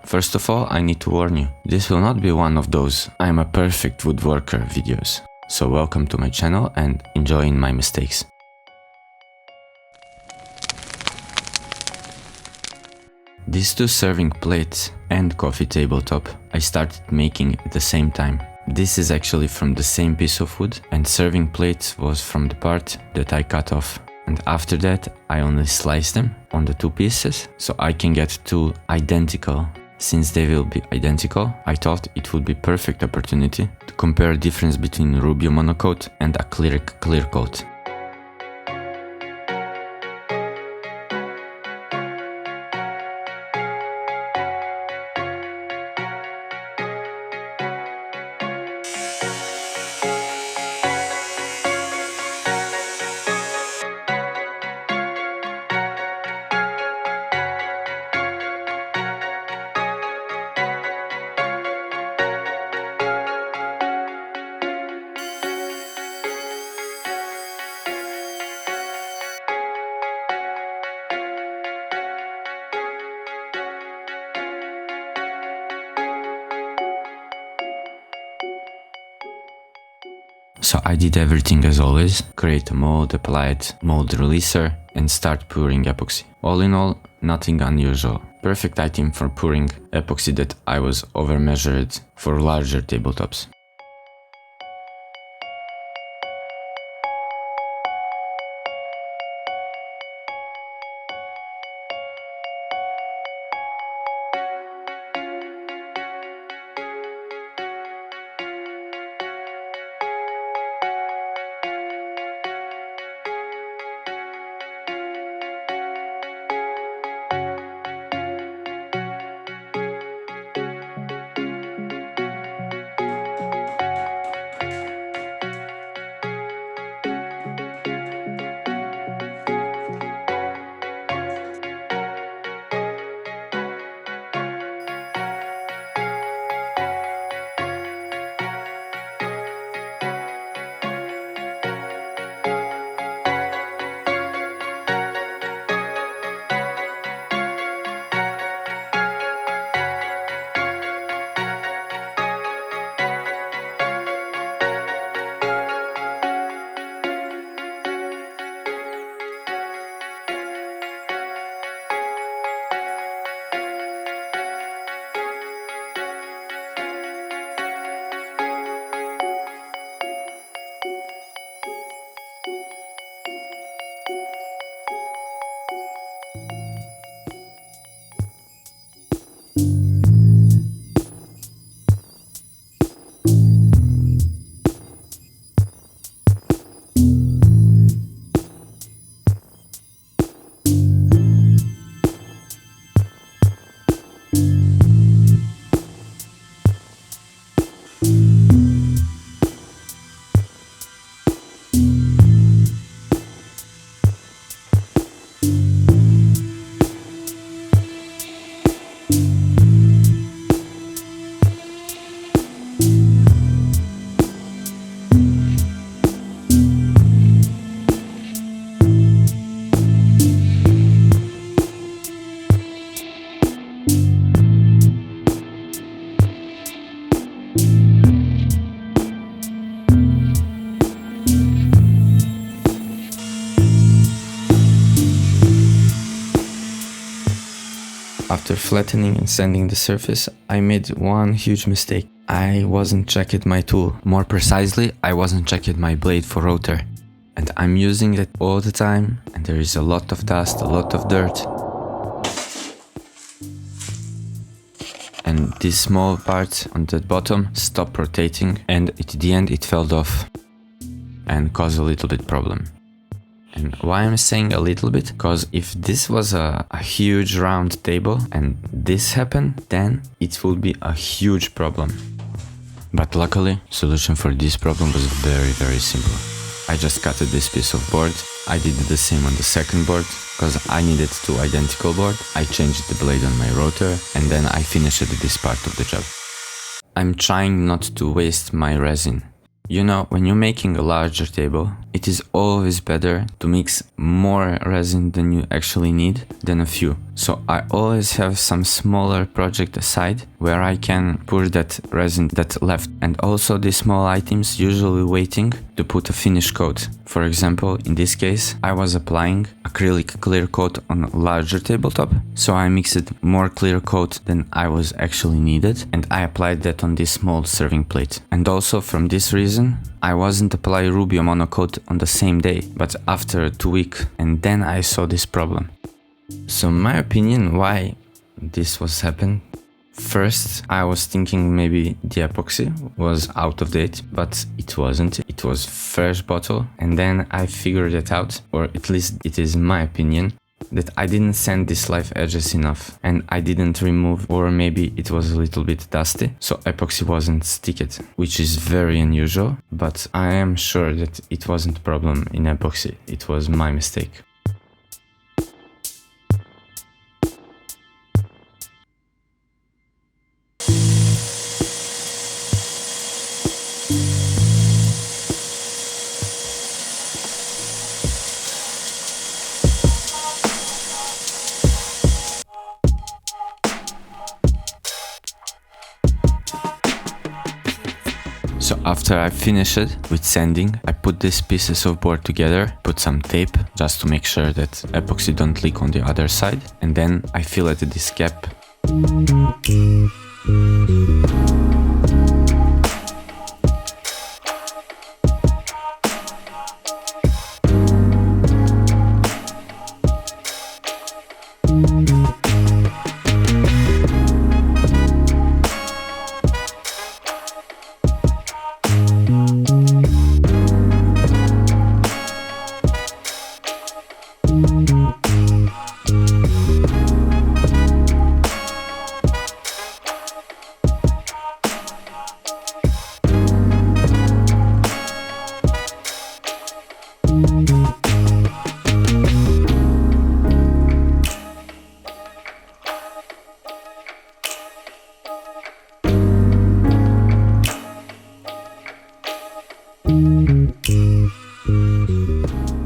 First of all, I need to warn you, this will not be one of those I'm a perfect woodworker videos. So welcome to my channel and enjoying my mistakes. These two serving plates and coffee tabletop I started making at the same time. This is actually from the same piece of wood, and serving plates was from the part that I cut off. And after that I only sliced them on the two pieces so I can get two identical. Since they will be identical, I thought it would be perfect opportunity to compare the difference between Rubio monocoat and acrylic clear coat. So I did everything as always, create a mold, apply it, mold releaser, and start pouring epoxy. All in all, nothing unusual. Perfect item for pouring epoxy that I was over measured for larger tabletops. After flattening and sanding the surface, I made one huge mistake. I wasn't checking my tool. More precisely, I wasn't checking my blade for rotor. And I'm using it all the time, and there is a lot of dust, a lot of dirt. And this small part on the bottom stopped rotating, and at the end it fell off and caused a little bit problem. And why I'm saying a little bit? Because if this was a huge round table and this happened, then it would be a huge problem. But luckily, solution for this problem was very simple. I just cut this piece of board. I did the same on the second board, because I needed two identical board. I changed the blade on my rotor, and then I finished this part of the job. I'm trying not to waste my resin. You know, when you're making a larger table, it is always better to mix more resin than you actually need than a few. So I always have some smaller project aside where I can pour that resin that's left, and also these small items usually waiting to put a finish coat. For example, in this case, I was applying acrylic clear coat on a larger tabletop, so I mixed more clear coat than I was actually needed, and I applied that on this small serving plate. And also from this reason, I wasn't applying Rubio monocoat on the same day, but after 2 weeks, and then I saw this problem. So my opinion why this was happened. First, I was thinking maybe the epoxy was out of date, but it wasn't. It was fresh bottle. And then I figured it out, or at least it is my opinion, that I didn't sand these live edges enough, and I didn't remove, or maybe it was a little bit dusty, so epoxy wasn't sticked, which is very unusual, but I am sure that it wasn't a problem in epoxy. It was my mistake. So after I finished it with sanding, I put these pieces of board together, put some tape just to make sure that epoxy don't leak on the other side, and then I filled this gap.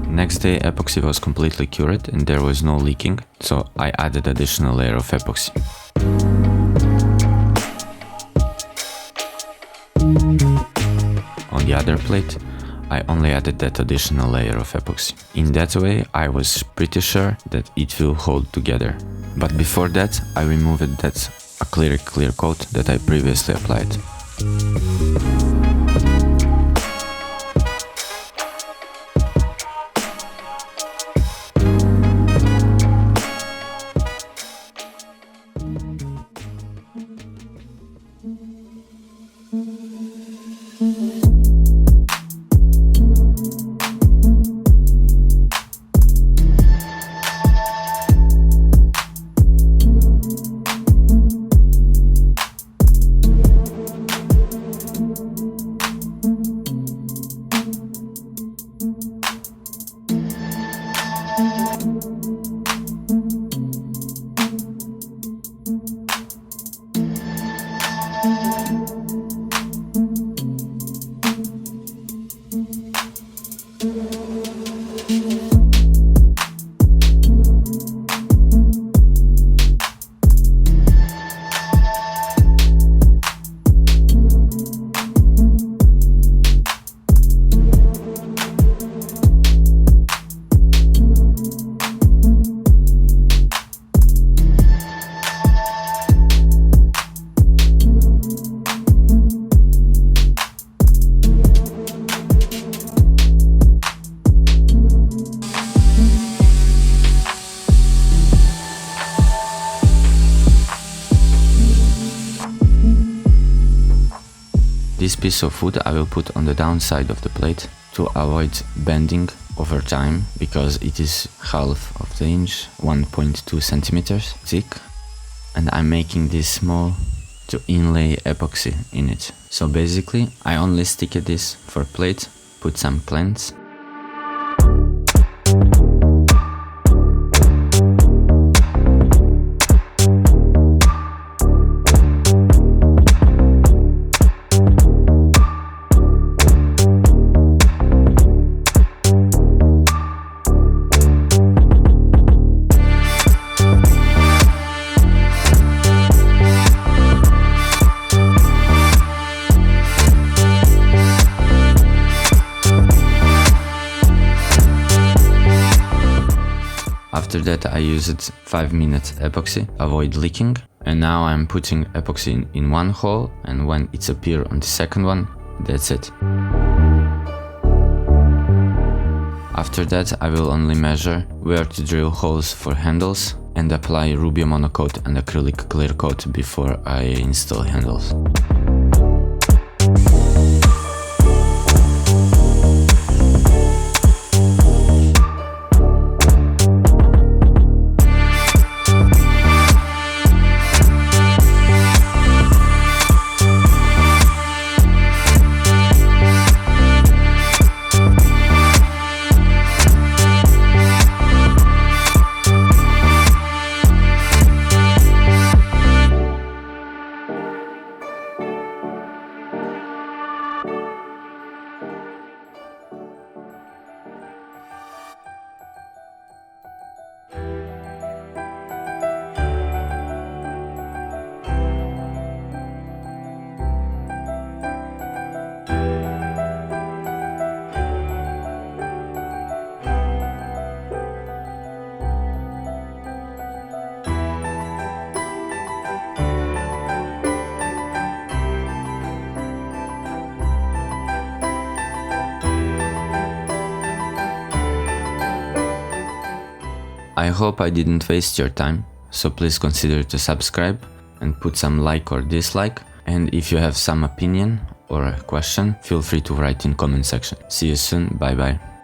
Next day epoxy was completely cured and there was no leaking, so I added additional layer of epoxy. On the other plate, I only added that additional layer of epoxy. In that way, I was pretty sure that it will hold together. But before that, I removed that acrylic clear coat that I previously applied. This piece of wood I will put on the downside of the plate to avoid bending over time, because it is half of the inch, 1.2 centimeters thick, and I'm making this small to inlay epoxy in it. So basically I only stick this for plate, put some clamps, that I used 5-minute epoxy, avoid leaking. And now I'm putting epoxy in one hole, and when it's appear on the second one, that's it. After that, I will only measure where to drill holes for handles and apply Rubio monocoat and acrylic clear coat before I install handles. I hope I didn't waste your time, so please consider to subscribe and put some like or dislike, and if you have some opinion or a question, feel free to write in comment section. See you soon, bye bye.